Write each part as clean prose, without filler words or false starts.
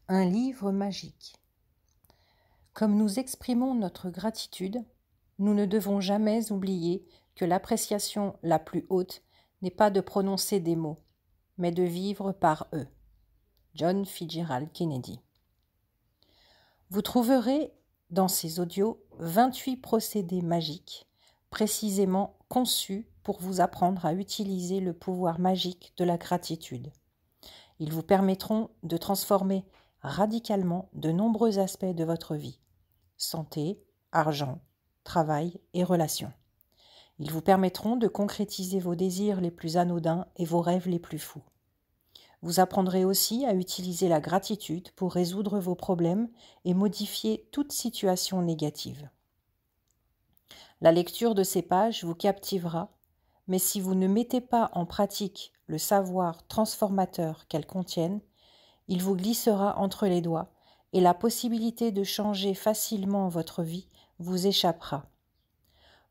Un livre magique. Comme nous exprimons notre gratitude, nous ne devons jamais oublier que l'appréciation la plus haute n'est pas de prononcer des mots, mais de vivre par eux. John Fitzgerald Kennedy. Vous trouverez dans ces audios 28 procédés magiques, précisément conçus pour vous apprendre à utiliser le pouvoir magique de la gratitude. Ils vous permettront de transformer radicalement de nombreux aspects de votre vie: santé, argent, travail et relations. Ils vous permettront de concrétiser vos désirs les plus anodins et vos rêves les plus fous. Vous apprendrez aussi à utiliser la gratitude pour résoudre vos problèmes et modifier toute situation négative. La lecture de ces pages vous captivera, mais si vous ne mettez pas en pratique le savoir transformateur qu'elles contiennent, il vous glissera entre les doigts et la possibilité de changer facilement votre vie vous échappera.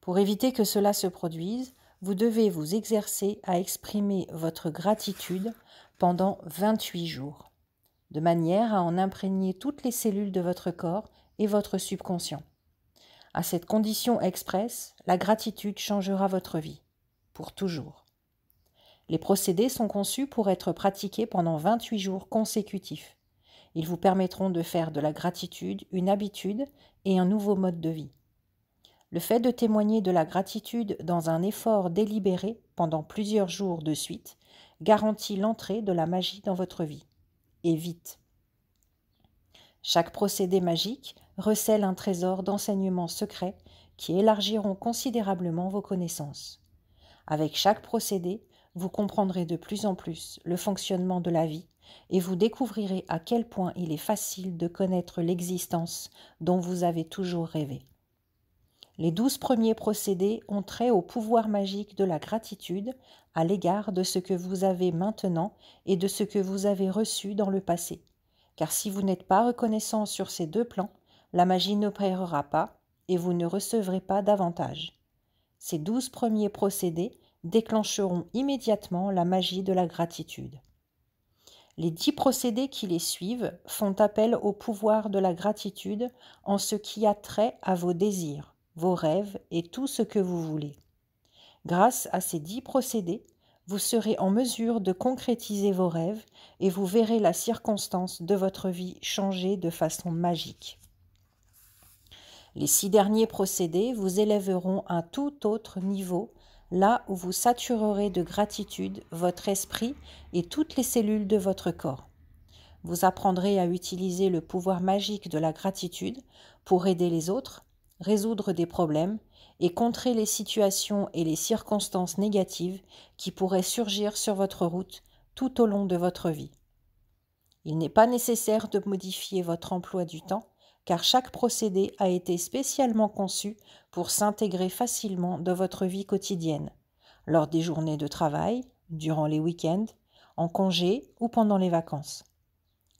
Pour éviter que cela se produise, vous devez vous exercer à exprimer votre gratitude pendant 28 jours, de manière à en imprégner toutes les cellules de votre corps et votre subconscient. À cette condition expresse, la gratitude changera votre vie, pour toujours. Les procédés sont conçus pour être pratiqués pendant 28 jours consécutifs. Ils vous permettront de faire de la gratitude une habitude et un nouveau mode de vie. Le fait de témoigner de la gratitude dans un effort délibéré pendant plusieurs jours de suite garantit l'entrée de la magie dans votre vie. Et vite. Chaque procédé magique recèle un trésor d'enseignements secrets qui élargiront considérablement vos connaissances. Avec chaque procédé, vous comprendrez de plus en plus le fonctionnement de la vie et vous découvrirez à quel point il est facile de connaître l'existence dont vous avez toujours rêvé. Les 12 premiers procédés ont trait au pouvoir magique de la gratitude à l'égard de ce que vous avez maintenant et de ce que vous avez reçu dans le passé. Car si vous n'êtes pas reconnaissant sur ces deux plans, la magie n'opérera pas et vous ne recevrez pas davantage. Ces 12 premiers procédés déclencheront immédiatement la magie de la gratitude. Les 10 procédés qui les suivent font appel au pouvoir de la gratitude en ce qui a trait à vos désirs, vos rêves et tout ce que vous voulez. Grâce à ces 10 procédés, vous serez en mesure de concrétiser vos rêves et vous verrez la circonstance de votre vie changer de façon magique. Les 6 derniers procédés vous élèveront à un tout autre niveau, là où vous saturerez de gratitude votre esprit et toutes les cellules de votre corps. Vous apprendrez à utiliser le pouvoir magique de la gratitude pour aider les autres, résoudre des problèmes et contrer les situations et les circonstances négatives qui pourraient surgir sur votre route tout au long de votre vie. Il n'est pas nécessaire de modifier votre emploi du temps, car chaque procédé a été spécialement conçu pour s'intégrer facilement dans votre vie quotidienne, lors des journées de travail, durant les week-ends, en congé ou pendant les vacances.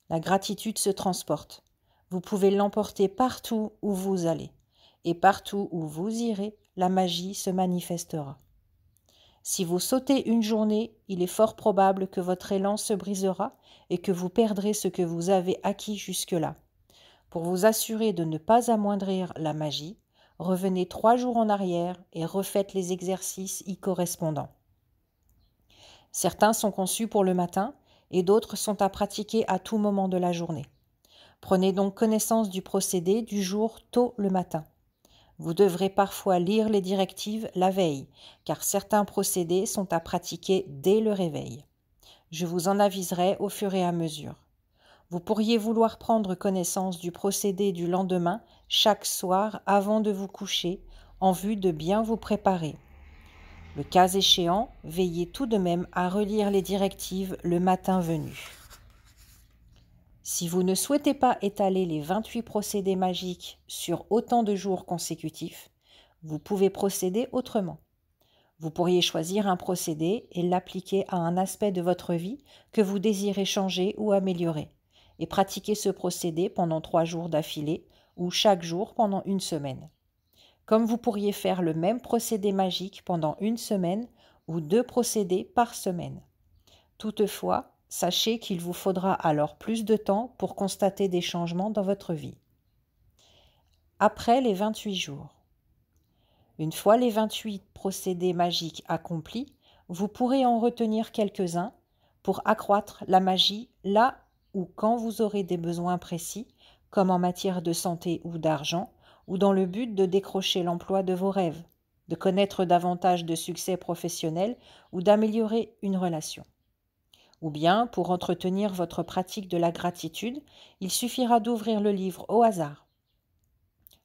La gratitude se transporte. Vous pouvez l'emporter partout où vous allez, et partout où vous irez, la magie se manifestera. Si vous sautez une journée, il est fort probable que votre élan se brisera et que vous perdrez ce que vous avez acquis jusque-là. Pour vous assurer de ne pas amoindrir la magie, revenez 3 jours en arrière et refaites les exercices y correspondants. Certains sont conçus pour le matin et d'autres sont à pratiquer à tout moment de la journée. Prenez donc connaissance du procédé du jour tôt le matin. Vous devrez parfois lire les directives la veille, car certains procédés sont à pratiquer dès le réveil. Je vous en aviserai au fur et à mesure. Vous pourriez vouloir prendre connaissance du procédé du lendemain chaque soir avant de vous coucher, en vue de bien vous préparer. Le cas échéant, veillez tout de même à relire les directives le matin venu. Si vous ne souhaitez pas étaler les 28 procédés magiques sur autant de jours consécutifs, vous pouvez procéder autrement. Vous pourriez choisir un procédé et l'appliquer à un aspect de votre vie que vous désirez changer ou améliorer, et pratiquer ce procédé pendant 3 jours d'affilée ou chaque jour pendant 1 semaine. Comme vous pourriez faire le même procédé magique pendant 1 semaine ou 2 procédés par semaine. Toutefois, sachez qu'il vous faudra alors plus de temps pour constater des changements dans votre vie. Après les 28 jours. Une fois les 28 procédés magiques accomplis, vous pourrez en retenir quelques-uns pour accroître la magie là ou quand vous aurez des besoins précis, comme en matière de santé ou d'argent, ou dans le but de décrocher l'emploi de vos rêves, de connaître davantage de succès professionnel ou d'améliorer une relation. Ou bien, pour entretenir votre pratique de la gratitude, il suffira d'ouvrir le livre au hasard.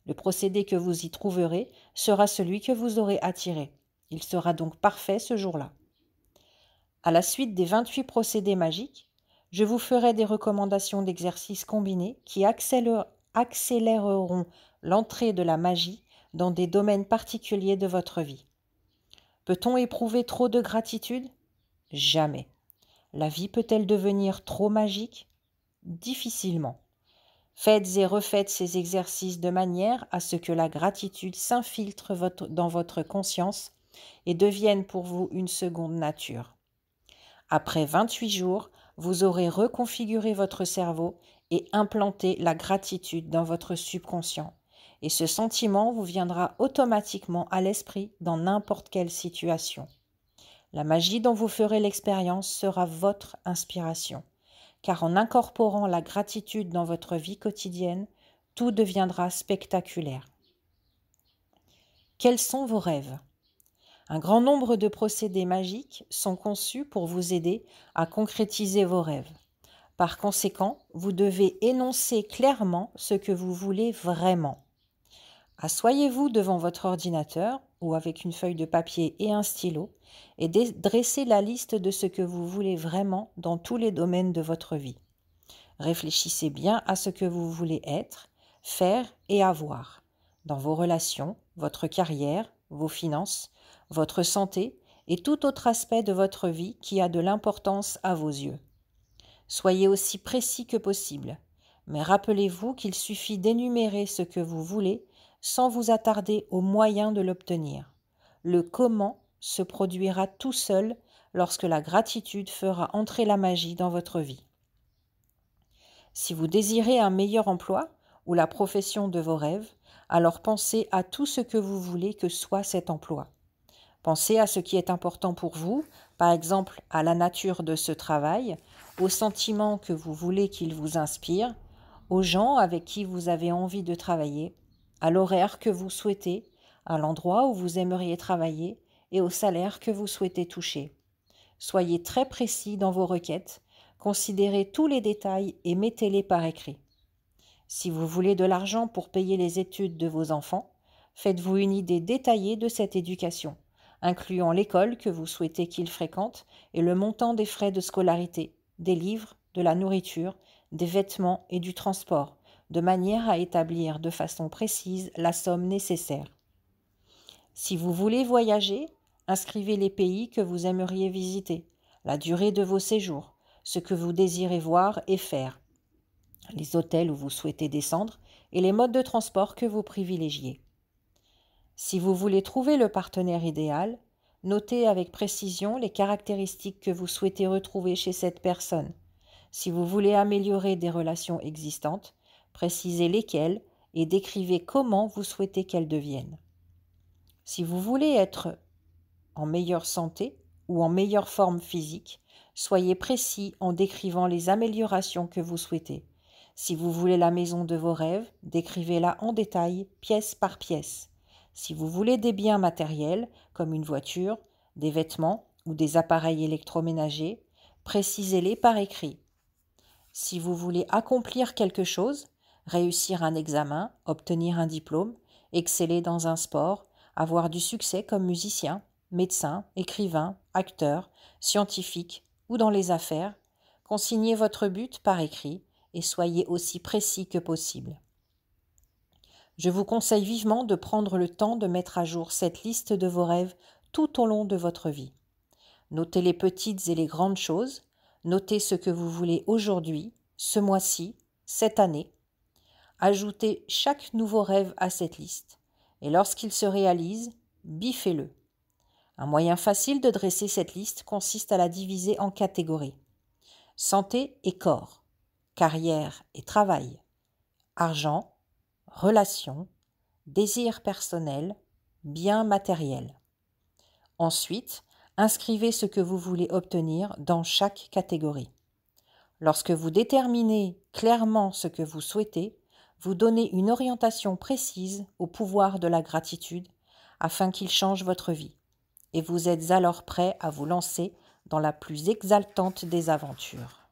Le procédé que vous y trouverez sera celui que vous aurez attiré. Il sera donc parfait ce jour-là. À la suite des 28 procédés magiques, je vous ferai des recommandations d'exercices combinés qui accéléreront l'entrée de la magie dans des domaines particuliers de votre vie. Peut-on éprouver trop de gratitude? Jamais. La vie peut-elle devenir trop magique? Difficilement. Faites et refaites ces exercices de manière à ce que la gratitude s'infiltre dans votre conscience et devienne pour vous une seconde nature. Après 28 jours, vous aurez reconfiguré votre cerveau et implanté la gratitude dans votre subconscient. Et ce sentiment vous viendra automatiquement à l'esprit dans n'importe quelle situation. La magie dont vous ferez l'expérience sera votre inspiration, car en incorporant la gratitude dans votre vie quotidienne, tout deviendra spectaculaire. Quels sont vos rêves? Un grand nombre de procédés magiques sont conçus pour vous aider à concrétiser vos rêves. Par conséquent, vous devez énoncer clairement ce que vous voulez vraiment. Asseyez-vous devant votre ordinateur ou avec une feuille de papier et un stylo et dressez la liste de ce que vous voulez vraiment dans tous les domaines de votre vie. Réfléchissez bien à ce que vous voulez être, faire et avoir dans vos relations, votre carrière, vos finances, votre santé et tout autre aspect de votre vie qui a de l'importance à vos yeux. Soyez aussi précis que possible, mais rappelez-vous qu'il suffit d'énumérer ce que vous voulez sans vous attarder aux moyens de l'obtenir. Le comment se produira tout seul lorsque la gratitude fera entrer la magie dans votre vie. Si vous désirez un meilleur emploi ou la profession de vos rêves, alors pensez à tout ce que vous voulez que soit cet emploi. Pensez à ce qui est important pour vous, par exemple à la nature de ce travail, aux sentiments que vous voulez qu'il vous inspire, aux gens avec qui vous avez envie de travailler, à l'horaire que vous souhaitez, à l'endroit où vous aimeriez travailler et au salaire que vous souhaitez toucher. Soyez très précis dans vos requêtes, considérez tous les détails et mettez-les par écrit. Si vous voulez de l'argent pour payer les études de vos enfants, faites-vous une idée détaillée de cette éducation, incluant l'école que vous souhaitez qu'ils fréquentent et le montant des frais de scolarité, des livres, de la nourriture, des vêtements et du transport, de manière à établir de façon précise la somme nécessaire. Si vous voulez voyager, inscrivez les pays que vous aimeriez visiter, la durée de vos séjours, ce que vous désirez voir et faire, les hôtels où vous souhaitez descendre et les modes de transport que vous privilégiez. Si vous voulez trouver le partenaire idéal, notez avec précision les caractéristiques que vous souhaitez retrouver chez cette personne. Si vous voulez améliorer des relations existantes, précisez lesquelles et décrivez comment vous souhaitez qu'elles deviennent. Si vous voulez être en meilleure santé ou en meilleure forme physique, soyez précis en décrivant les améliorations que vous souhaitez. Si vous voulez la maison de vos rêves, décrivez-la en détail, pièce par pièce. Si vous voulez des biens matériels, comme une voiture, des vêtements ou des appareils électroménagers, précisez-les par écrit. Si vous voulez accomplir quelque chose, réussir un examen, obtenir un diplôme, exceller dans un sport, avoir du succès comme musicien, médecin, écrivain, acteur, scientifique ou dans les affaires, consignez votre but par écrit et soyez aussi précis que possible. Je vous conseille vivement de prendre le temps de mettre à jour cette liste de vos rêves tout au long de votre vie. Notez les petites et les grandes choses, notez ce que vous voulez aujourd'hui, ce mois-ci, cette année. Ajoutez chaque nouveau rêve à cette liste et lorsqu'il se réalise, biffez-le. Un moyen facile de dresser cette liste consiste à la diviser en catégories. santé et corps, carrière et travail, argent, relations, désirs personnels, biens matériels. Ensuite, inscrivez ce que vous voulez obtenir dans chaque catégorie. Lorsque vous déterminez clairement ce que vous souhaitez, vous donnez une orientation précise au pouvoir de la gratitude afin qu'il change votre vie, et vous êtes alors prêt à vous lancer dans la plus exaltante des aventures.